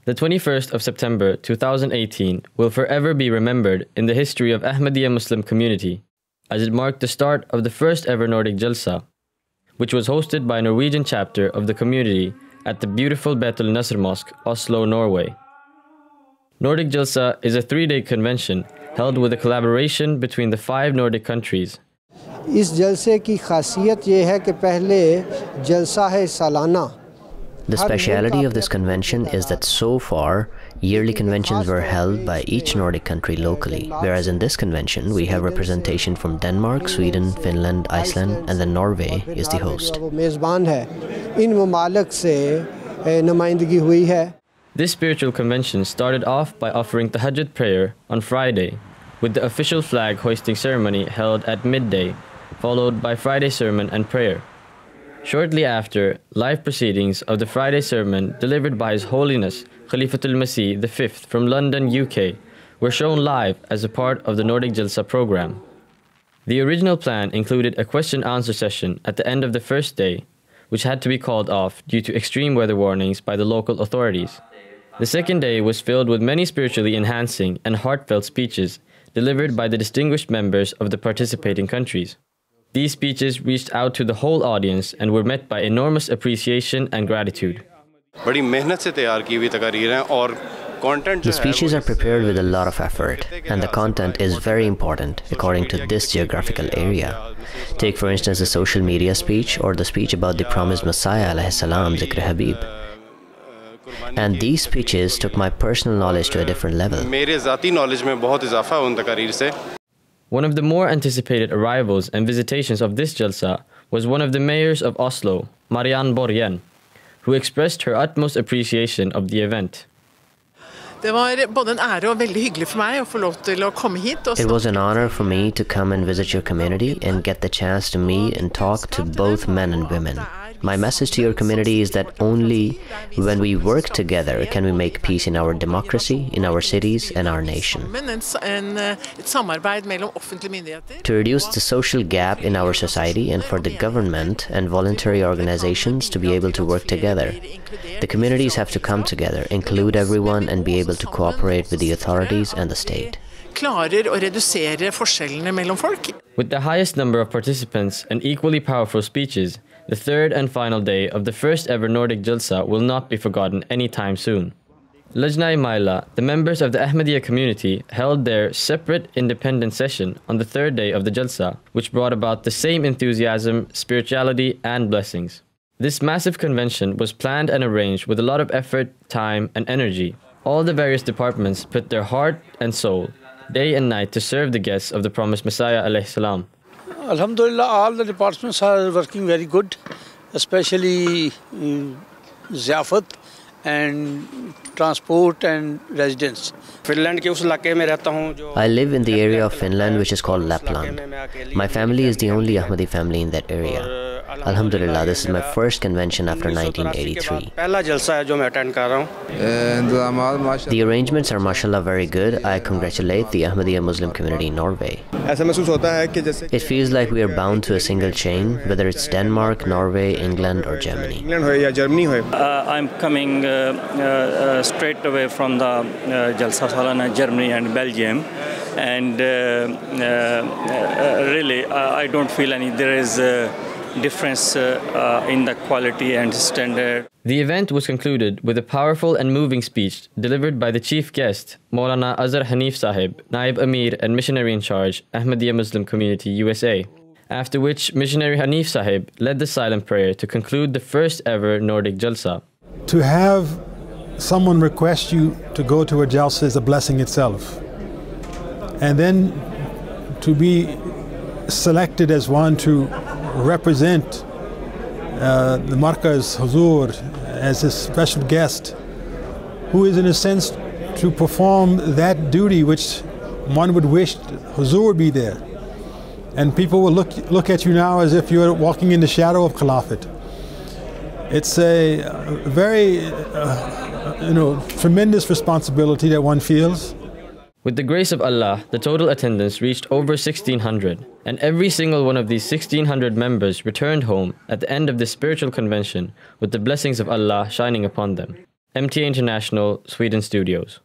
The 21st of September 2018 will forever be remembered in the history of Ahmadiyya Muslim community, as it marked the start of the first ever Nordic Jalsa, which was hosted by a Norwegian chapter of the community at the beautiful Betel Nasr Mosque, Oslo, Norway. Nordic Jalsa is a 3-day convention held with a collaboration between the 5 Nordic countries. इस जलसे की खासियत ये है कि पहले जलसा है सालाना. The speciality of this convention is that so far, yearly conventions were held by each Nordic country locally, whereas in this convention we have representation from Denmark, Sweden, Finland, Iceland, and then Norway is the host. This spiritual convention started off by offering Tahajjud prayer on Friday, with the official flag hoisting ceremony held at midday, followed by Friday sermon and prayer. Shortly after, live proceedings of the Friday sermon delivered by His Holiness Khalifatul Masih V from London, UK, were shown live as a part of the Nordic Jalsa program. The original plan included a question-answer session at the end of the first day, which had to be called off due to extreme weather warnings by the local authorities. The second day was filled with many spiritually enhancing and heartfelt speeches delivered by the distinguished members of the participating countries. These speeches reached out to the whole audience and were met by enormous appreciation and gratitude. The speeches are prepared with a lot of effort, and the content is very important according to this geographical area. Take for instance the social media speech or the speech about the promised Messiah alayhi salam, Zikr Habib. And these speeches took my personal knowledge to a different level. One of the more anticipated arrivals and visitations of this Jalsa was one of the mayors of Oslo, Marianne Borgen, who expressed her utmost appreciation of the event. It was an honor for me to come and visit your community and get the chance to meet and talk to both men and women. My message to your community is that only when we work together can we make peace in our democracy, in our cities and our nation. To reduce the social gap in our society and for the government and voluntary organizations to be able to work together, the communities have to come together, include everyone and be able to cooperate with the authorities and the state. With the highest number of participants and equally powerful speeches, the third and final day of the first ever Nordic Jalsa will not be forgotten anytime soon. Lajna-e Maila, the members of the Ahmadiyya community, held their separate independent session on the third day of the Jalsa, which brought about the same enthusiasm, spirituality and blessings. This massive convention was planned and arranged with a lot of effort, time and energy. All the various departments put their heart and soul, day and night, to serve the guests of the promised Messiah alayhi salam. Alhamdulillah, all the departments are working very good, especially Ziyafat and transport and residence. I live in the area of Finland which is called Lapland. My family is the only Ahmadi family in that area. Alhamdulillah, this is my first convention after 1983. The arrangements are mashallah very good. I congratulate the Ahmadiyya Muslim community in Norway. It feels like we are bound to a single chain, whether it's Denmark, Norway, England or Germany. I'm coming straight away from the Jalsa Salana, Germany and Belgium, and really I don't feel there is difference in the quality and standard. The event was concluded with a powerful and moving speech delivered by the chief guest, Maulana Azhar Hanif Sahib, Naib Amir and Missionary in Charge, Ahmadiyya Muslim Community, USA. After which Missionary Hanif Sahib led the silent prayer to conclude the first ever Nordic Jalsa. To have someone request you to go to a Jalsa is a blessing itself. And then to be selected as one to represent the Markaz Huzur as a special guest, who is in a sense to perform that duty which one would wish Huzur would be there. And people will look at you now as if you're walking in the shadow of Khilafat. It's a very tremendous responsibility that one feels. With the grace of Allah, the total attendance reached over 1,600, and every single one of these 1,600 members returned home at the end of this spiritual convention with the blessings of Allah shining upon them. MTA International, Sweden Studios.